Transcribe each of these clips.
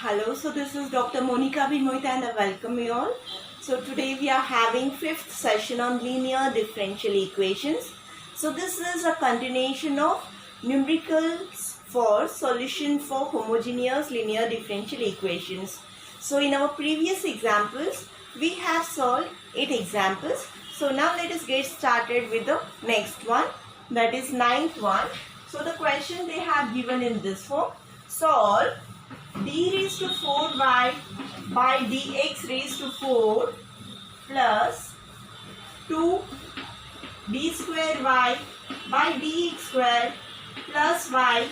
Hello, so this is Dr. Monica Bimoita and I welcome you all. So today we are having 5th session on linear differential equations. So this is a continuation of numericals for solution for homogeneous linear differential equations. So in our previous examples, we have solved 8 examples. So now let us get started with the next one, that is 9th one. So the question they have given in this form: solve d raised to 4y by dx raised to 4 plus 2d square y by dx square plus y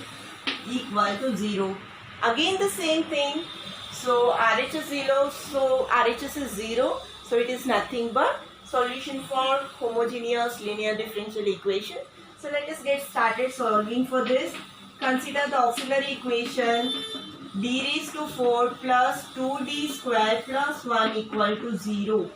equal to 0. Again the same thing. So RHS 0, so RHS is 0, so it is nothing but solution for homogeneous linear differential equation. So let us get started solving for this. Consider the auxiliary equation d raised to 4 plus 2d square plus 1 equal to 0.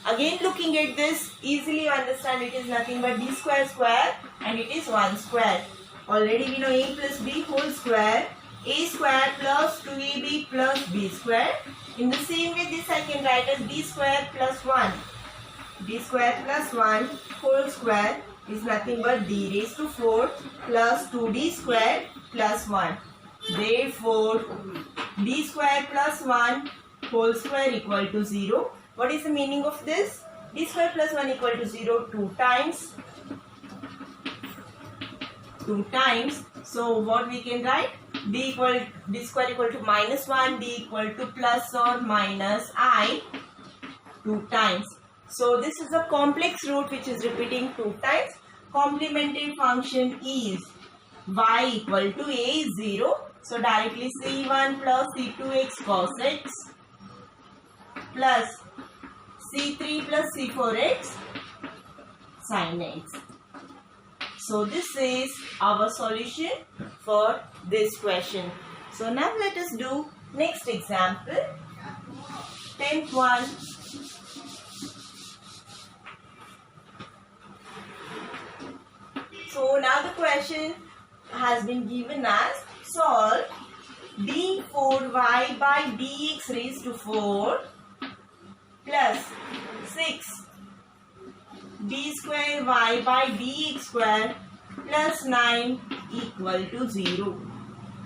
Again looking at this, easily you understand it is nothing but d square square and it is 1 square. Already we know a plus b whole square, a square plus 2ab plus b square. In the same way this I can write as d square plus 1. d square plus 1 whole square is nothing but d raised to 4 plus 2d square plus 1. Therefore, d square plus 1 whole square equal to 0. What is the meaning of this? D square plus 1 equal to 0 2 times. 2 times. So, what we can write? D square equal to minus 1, d equal to plus or minus I 2 times. So, this is a complex root which is repeating 2 times. Complementary function is y equal to a is 0. So directly c1 plus c2x cos x plus c3 plus c4x sin x. So this is our solution for this question. So now let us do next example, 10th one. So now the question has been given as solve d4y by dx raised to 4 plus 6 d square y by dx square plus 9 equal to 0.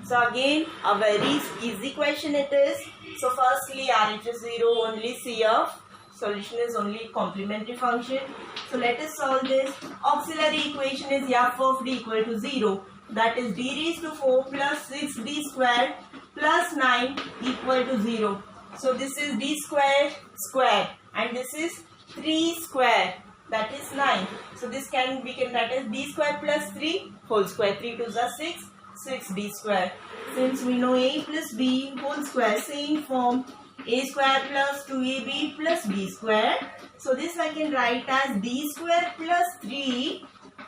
So again a very easy question it is. So firstly RHS 0, only CF. Solution is only complementary function. So let us solve this. Auxiliary equation is f of d equal to 0. That is d raised to 4 plus 6d square plus 9 equal to 0. So this is d square square and this is 3 square, that is 9. So this we can write as d square plus 3 whole square. 3 2s are 6, 6d square. Since we know a plus b whole square, same form, a square plus 2ab plus b square. So this I can write as d square plus 3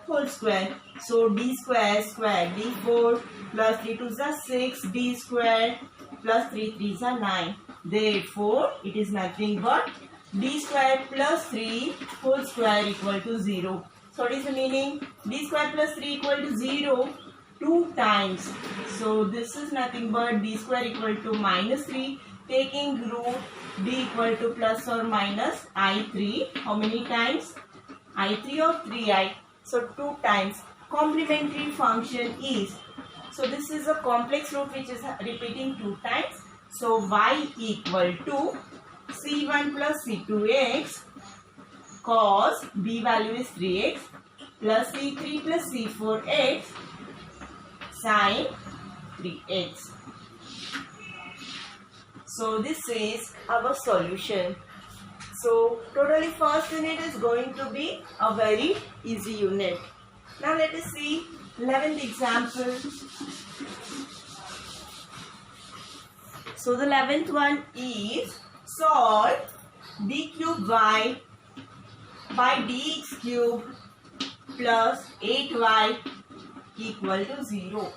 whole square. So d square square, d4 plus 3 2s are 6, d square plus 3 3s are 9. Therefore, it is nothing but d square plus 3 whole square equal to 0. So what is the meaning? D square plus 3 equal to 0 2 times. So this is nothing but d square equal to minus 3. Taking root d equal to plus or minus I3. How many times? I3 or 3i. So 2 times. Complementary function is, so this is a complex root which is repeating 2 times. So y equal to c1 plus c2x cos b value is 3x plus c3 plus c4x sin 3x. So this is our solution. So totally first unit is going to be a very easy unit. Now let us see 11th example. So the 11th one is solve d cube y by dx cube plus 8y equal to 0.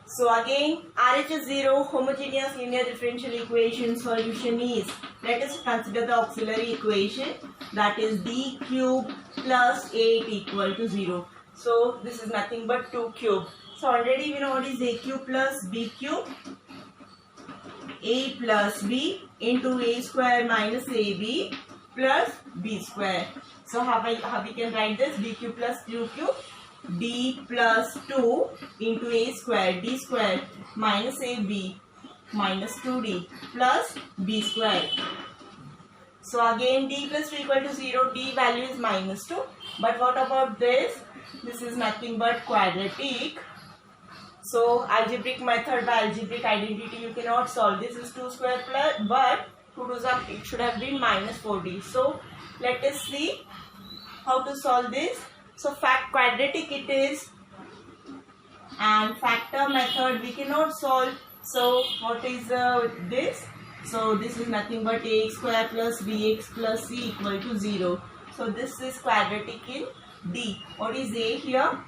So again RHS 0 homogeneous linear differential equation solution is, let us consider the auxiliary equation, that is d cube plus 8 equal to 0. So this is nothing but 2 cube. So already we know what is a cube plus b cube. a plus b into a square minus ab plus b square. So how we can write this? D cube plus q cube, d plus 2 into a square d square minus ab minus 2d plus b square. So again d plus 2 equal to 0, d value is minus 2. But what about this? This is nothing but quadratic. So algebraic method by algebraic identity you cannot solve. This is 2 square plus, but 2 to some it should have been minus 4d. So let us see how to solve this. So quadratic it is, and factor method we cannot solve. So what is this? So this is nothing but ax square plus bx plus c equal to 0. So this is quadratic in D. What is a here?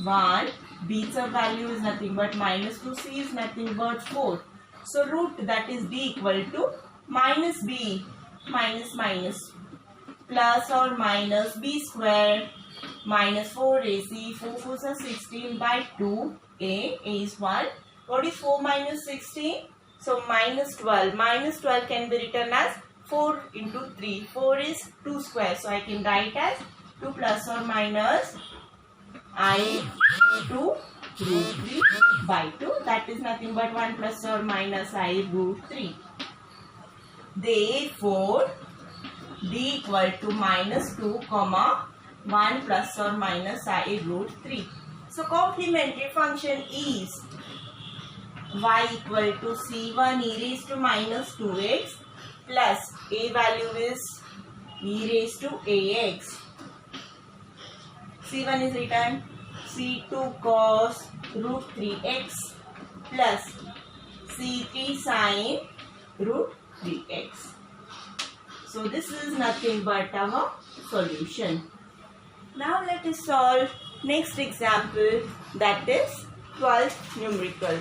1. B's value is nothing but minus 2. C is nothing but 4. So root, that is d, equal to minus b minus plus or minus b square minus 4ac. 4 4s are 16 by 2. A is 1. What is 4 minus 16? So minus 12. Minus 12 can be written as 4 into 3. 4 is 2 square. So I can write as 2 plus or minus I 2 root 3 by 2. That is nothing but 1 plus or minus I root 3. Therefore, d equal to minus 2 comma 1 plus or minus I root 3. So complementary function is y equal to c1 e raised to minus 2x plus a value is e raised to ax. C1 is written C2 cos root 3x plus C3 sin root 3x. So this is nothing but our solution. Now let us solve next example, that is 12th numerical.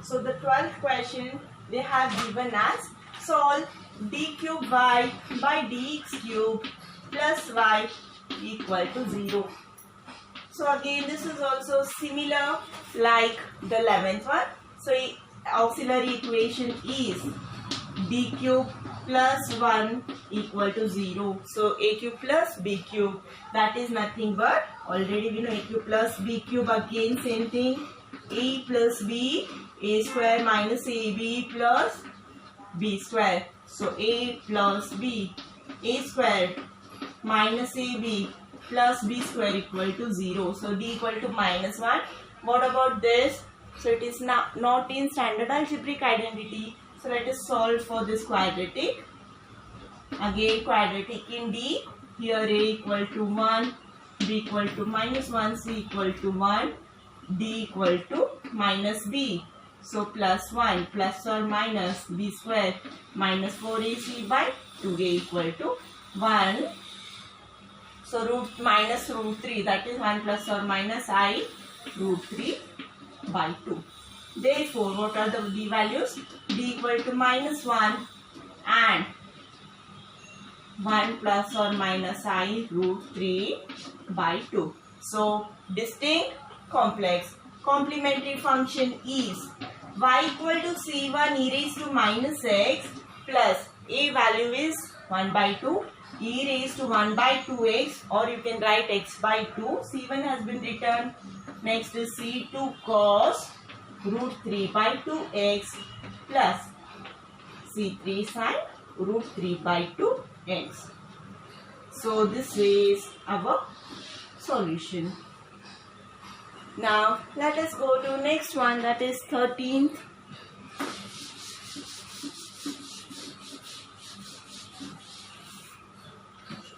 So the 12th question they have given as solve d cube y by dx cube plus y equal to 0. So again this is also similar like the 11th one. So auxiliary equation is d cube plus 1 equal to 0. So a cube plus b cube, that is nothing but, already we know a cube plus b cube, again same thing, a plus b, a square minus ab plus b square. So a plus b, a square minus ab plus b square equal to 0. So d equal to minus 1. What about this? So it is not in standard algebraic identity. So let us solve for this quadratic. Again quadratic in D. Here a equal to 1, b equal to minus 1, c equal to 1, d equal to minus b. So plus 1 plus or minus b square minus 4ac by 2a equal to 1. So root minus root 3, that is 1 plus or minus I root 3 by 2. Therefore, what are the d values? D equal to minus 1 and 1 plus or minus I root 3 by 2. So distinct, complex. Complementary function is y equal to c1 e raised to minus x plus a value is 1 by 2 e raised to 1 by 2x, or you can write x by 2. c1 has been written. Next is c2 cos root 3 by 2x plus c3 sin root 3 by 2x. So this is our solution. Now let us go to next one, that is 13th.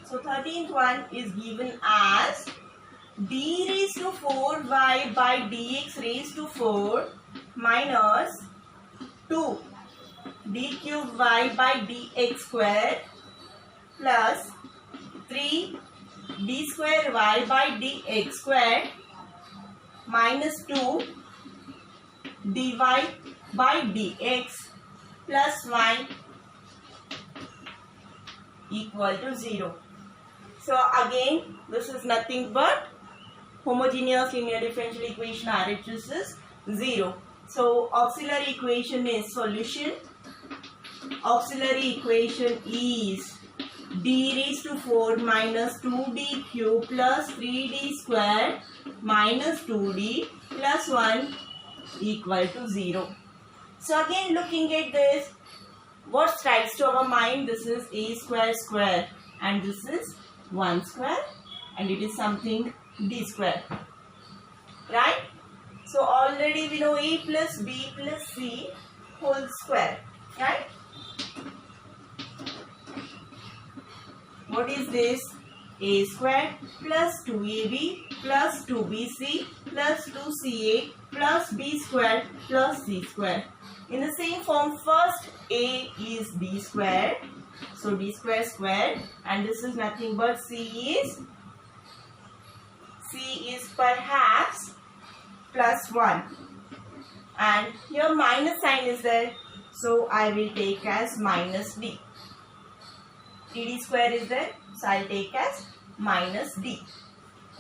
So 13th one is given as d raised to 4y by dx raised to 4 minus 2 d cube y by dx square plus 3 d square y by dx square minus 2 dy by dx plus y equal to 0. So again this is nothing but homogeneous linear differential equation RHS is 0. So auxiliary equation is solution. Auxiliary equation is d raised to 4 minus 2d cube plus 3d square minus 2d plus 1 equal to 0. So again, looking at this, what strikes to our mind? This is a square square and this is 1 square and it is something d square, right? So already we know a plus b plus c whole square, right? What is this? A square plus 2ab plus 2bc plus 2ca plus b square plus c square. In the same form, first a is d square. So d square squared and this is nothing but c is perhaps plus 1. And here minus sign is there. So I will take as minus d. d square is there, so I'll take as minus d,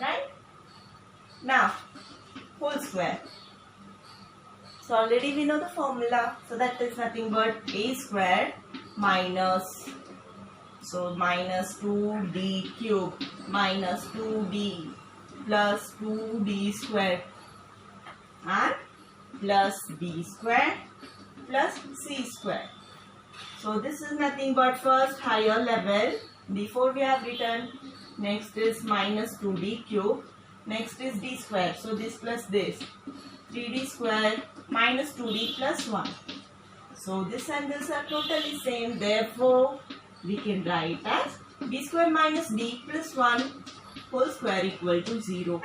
right? Now, whole square. So already we know the formula, so that is nothing but a square minus, so minus 2d cube minus 2d plus 2d square and plus b square plus c square. So this is nothing but first higher level. Before we have written, next is minus 2d cube, next is d square. So this plus this, 3d square minus 2d plus 1. So this and this are totally same. Therefore, we can write as d square minus d plus 1 whole square equal to 0.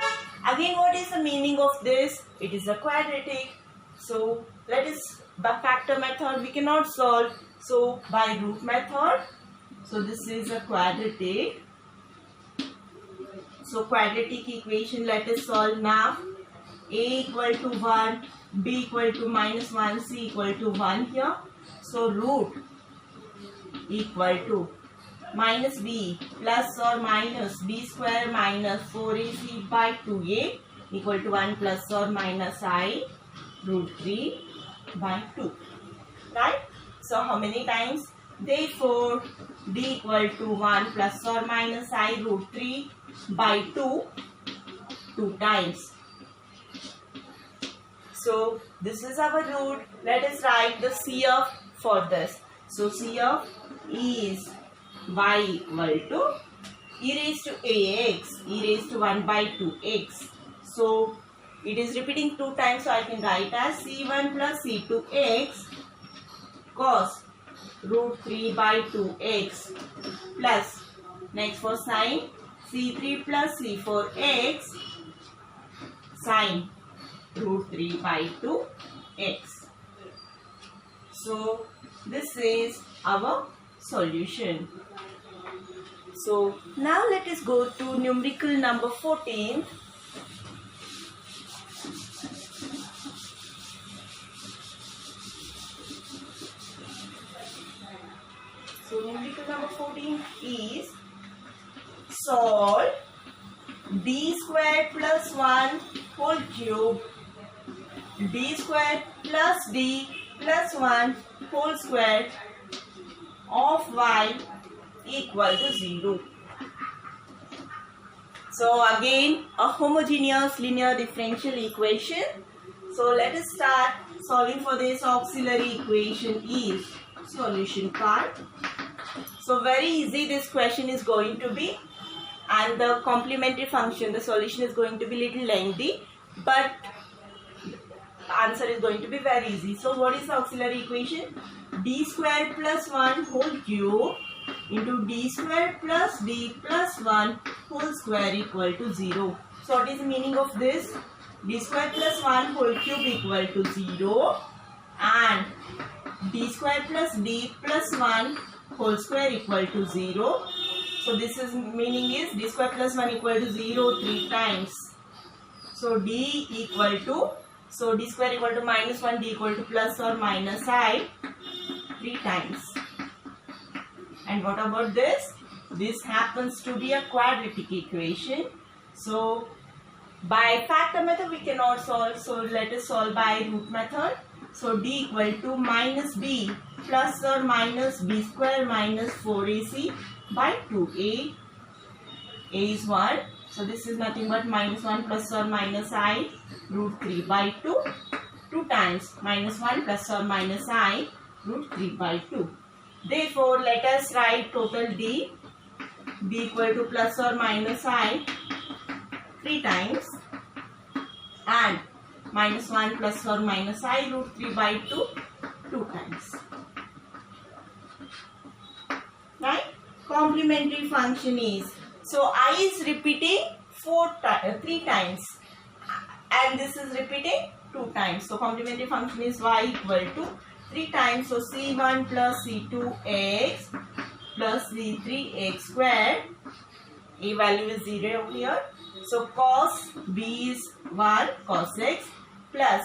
Again, what is the meaning of this? It is a quadratic. So let us, by factor method we cannot solve. So by root method, so this is a quadratic. So quadratic equation let us solve now. A equal to 1, b equal to minus 1, c equal to 1 here. So root equal to minus b plus or minus b square minus 4ac by 2a equal to 1 plus or minus I root 3 by 2, right? So how many times? Therefore, d equal to 1 plus or minus I root 3 by 2, 2 times. So this is our root. Let us write the CF for this. So CF is y equal to e raised to ax, e raised to 1 by 2x. So it is repeating 2 times, so I can write as c1 plus c2x cos root 3 by 2x plus, next for sine, c3 plus c4x sine root 3 by 2x. So this is our solution. So now let us go to numerical number 14. So numerical number 14 is solve d square plus 1 whole cube, d square plus d plus 1 whole square of y equal to 0. So again a homogeneous linear differential equation. So let us start solving for this. Auxiliary equation is solution part. So very easy this question is going to be, and the complementary function, the solution is going to be little lengthy, but the answer is going to be very easy. So what is the auxiliary equation? D square plus 1 whole cube into d square plus d plus 1 whole square equal to 0. So what is the meaning of this? D square plus 1 whole cube equal to 0 and d square plus d plus 1 whole square equal to 0. So this is meaning is d square plus 1 equal to 0 3 times. So d equal to, so d square equal to minus 1, d equal to plus or minus I 3 times. And what about this? This happens to be a quadratic equation. So By factor method we cannot solve, so let us solve by root method. So d equal to minus b plus or minus b square minus 4ac by 2a. A is 1. So this is nothing but minus 1 plus or minus I root 3 by 2. 2 times minus 1 plus or minus I root 3 by 2. Therefore, let us write total d. D equal to plus or minus I 3 times and minus 1 plus or minus I root 3 by 2 2 times. Right? Complementary function is, so I is repeating 3 times and this is repeating 2 times. So complementary function is y equal to 3 times. So c1 plus c2x plus c3x squared. A value is 0 here. So cos b is 1 cos x plus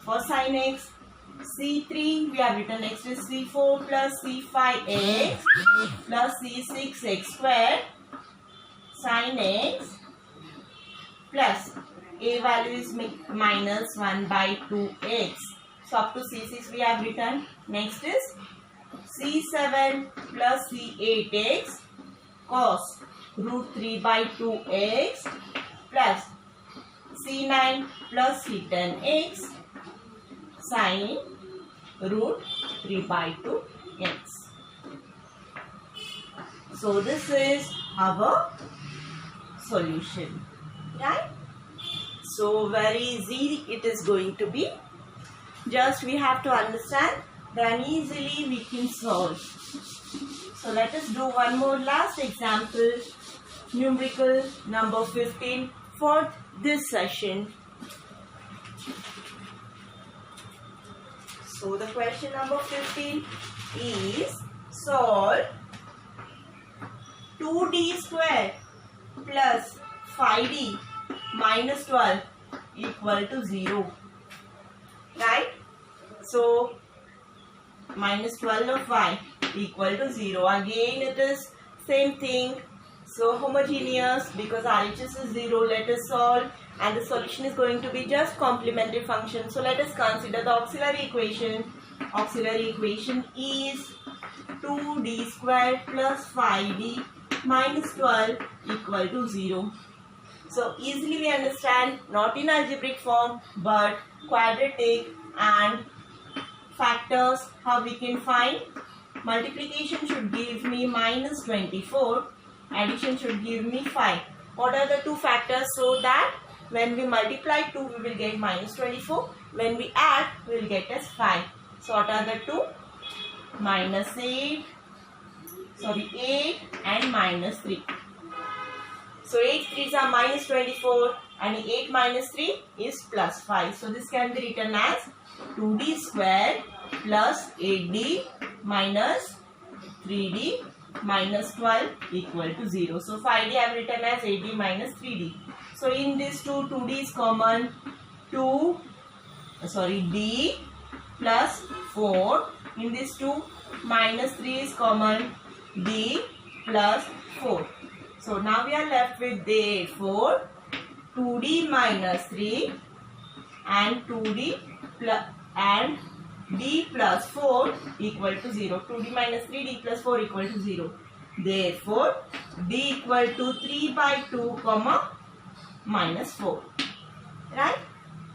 for sin x c3 we have written x is c4 plus c5x plus c6x squared sin x plus a value is minus 1 by 2x. So up to c6 we have written. Next is c7 plus c8x cos root 3 by 2x plus c9 plus c10x sin root 3 by 2x. So this is our solution, right? So very easy it is going to be. Just we have to understand, then easily we can solve. So let us do one more last example, numerical number 15 for this session. So the question number 15 is, solve 2d square plus 5d minus 12 equal to 0. Right? So minus 12 of y equal to 0. Again it is same thing. So homogeneous, because RHS is 0, let us solve, and the solution is going to be just complementary function. So let us consider the auxiliary equation. Auxiliary equation is 2d square plus 5d minus 12 equal to 0. So easily we understand, not in algebraic form but quadratic and factors, how we can find. Multiplication should give me minus 24. Addition should give me 5. What are the two factors? So that when we multiply 2, we will get minus 24. When we add, we will get as 5. So what are the two? Minus 8 and minus 3. So 8 3s are minus 24 and 8 minus 3 is plus 5. So this can be written as 2d square plus 8d minus 3d minus 12 equal to 0. So 5d I have written as 8d minus 3d. So in this 2d is common, d plus 4. In this 2 minus 3 is common, d plus 4. So now we are left with therefore 2d minus 3 and 2d plus and d plus 4 equal to 0. 2d minus 3, d plus 4 equal to 0. Therefore, d equal to 3 by 2 comma minus 4. Right?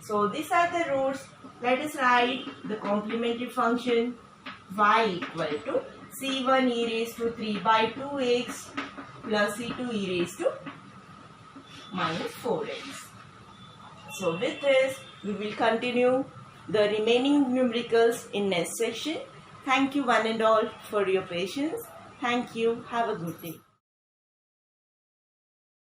So these are the roots. Let us write the complementary function y equal to c1 e raised to 3 by 2x plus c2 e raised to minus 4x. So with this, we will continue the remaining numericals in next session. Thank you one and all for your patience. Thank you. Have a good day.